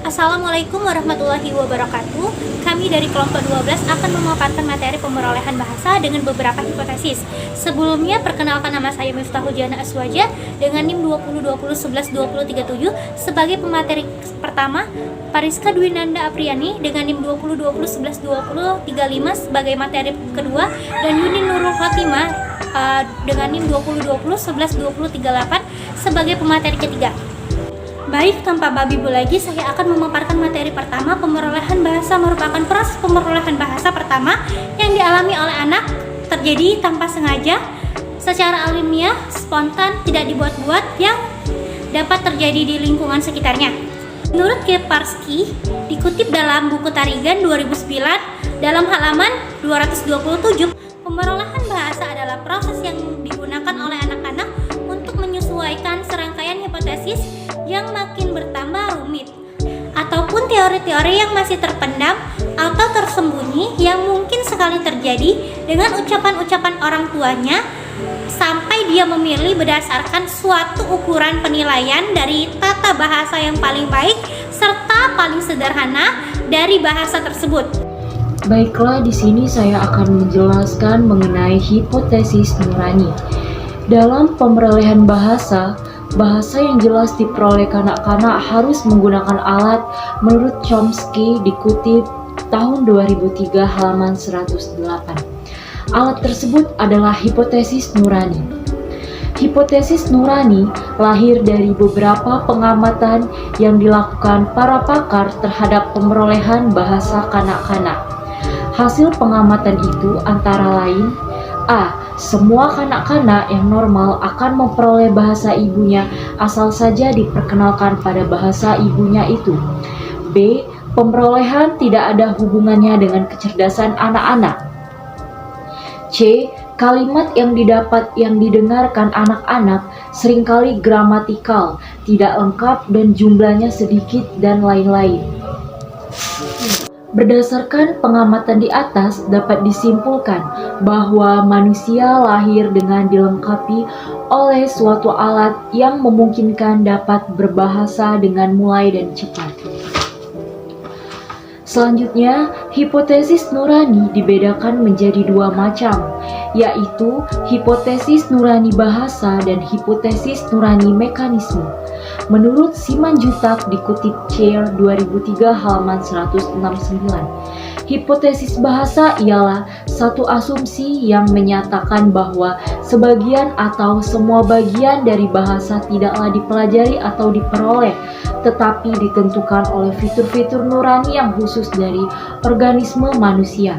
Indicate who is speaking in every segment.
Speaker 1: Assalamualaikum warahmatullahi wabarakatuh. Kami dari kelompok 12 akan memaparkan materi pemerolehan bahasa dengan beberapa hipotesis. Sebelumnya, perkenalkan nama saya Miftahul Jana Aswaja dengan NIM 2020112037 sebagai pemateri pertama, Pariska Dwinanda Apriani dengan NIM 2020112035 sebagai materi kedua, dan Yuni Nurul Khotimah dengan NIM 2020112038 sebagai pemateri ketiga. Baik, tanpa babi bu lagi, saya akan memaparkan materi pertama. Pemerolehan bahasa merupakan proses pemerolehan bahasa pertama yang dialami oleh anak, terjadi tanpa sengaja, secara alamiah, spontan, tidak dibuat-buat, yang dapat terjadi di lingkungan sekitarnya. Menurut Geparsky, dikutip dalam buku Tarigan 2009 dalam halaman 227, pemerolehan bahasa adalah proses yang digunakan oleh anak-anak untuk menyesuaikan serangkaian hipotesis yang makin bertambah rumit, ataupun teori-teori yang masih terpendam atau tersembunyi yang mungkin sekali terjadi dengan ucapan-ucapan orang tuanya, sampai dia memilih berdasarkan suatu ukuran penilaian dari tata bahasa yang paling baik serta paling sederhana dari bahasa tersebut.
Speaker 2: Baiklah, di sini saya akan menjelaskan mengenai hipotesis nurani. Dalam pemerolehan bahasa yang jelas diperoleh kanak-kanak harus menggunakan alat menurut Chomsky, dikutip tahun 2003 halaman 108. Alat tersebut adalah hipotesis nurani. Hipotesis nurani lahir dari beberapa pengamatan yang dilakukan para pakar terhadap pemerolehan bahasa kanak-kanak. Hasil pengamatan itu antara lain: A. Semua kanak-kanak yang normal akan memperoleh bahasa ibunya asal saja diperkenalkan pada bahasa ibunya itu. B. Pemerolehan tidak ada hubungannya dengan kecerdasan anak-anak. C. Kalimat yang didengarkan anak-anak seringkali gramatikal, tidak lengkap dan jumlahnya sedikit, dan lain-lain. Berdasarkan pengamatan di atas, dapat disimpulkan bahwa manusia lahir dengan dilengkapi oleh suatu alat yang memungkinkan dapat berbahasa dengan mulai dan cepat. Selanjutnya, hipotesis nurani dibedakan menjadi dua macam, yaitu hipotesis nurani bahasa dan hipotesis nurani mekanisme. Menurut Simanjuntak, dikutip Chair 2003 halaman 169, hipotesis bahasa ialah satu asumsi yang menyatakan bahwa sebagian atau semua bagian dari bahasa tidaklah dipelajari atau diperoleh, tetapi ditentukan oleh fitur-fitur nurani yang khusus dari organisme manusia.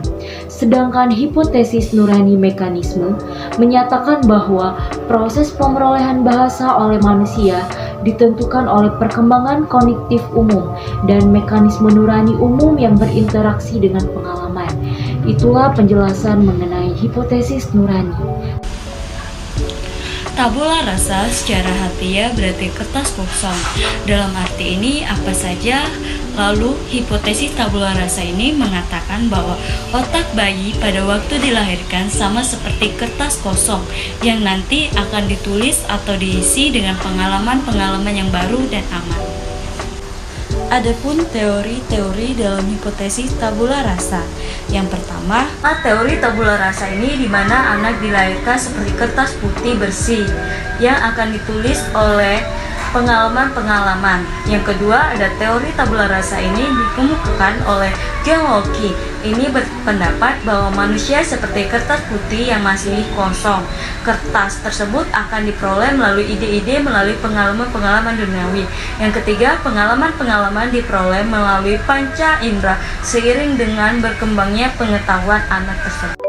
Speaker 2: Sedangkan hipotesis nurani mekanisme menyatakan bahwa proses pemerolehan bahasa oleh manusia ditentukan oleh perkembangan kognitif umum dan mekanisme nurani umum yang berinteraksi dengan pengalaman. Itulah penjelasan mengenai hipotesis nurani.
Speaker 3: Tabula rasa secara harfiah berarti kertas kosong. Dalam arti ini apa saja? Lalu hipotesis tabula rasa ini mengatakan bahwa otak bayi pada waktu dilahirkan sama seperti kertas kosong yang nanti akan ditulis atau diisi dengan pengalaman-pengalaman yang baru dan aman. Adapun teori-teori dalam hipotesis tabula rasa. Yang pertama, teori tabula rasa ini di mana anak dilahirkan seperti kertas putih bersih yang akan ditulis oleh pengalaman-pengalaman. Yang kedua, ada teori tabula rasa ini dikemukakan oleh John Locke. Ini berpendapat bahwa manusia seperti kertas putih yang masih kosong. Kertas tersebut akan diperoleh melalui ide-ide, melalui pengalaman-pengalaman duniawi. Yang ketiga, pengalaman-pengalaman diperoleh melalui panca indera seiring dengan berkembangnya pengetahuan anak tersebut.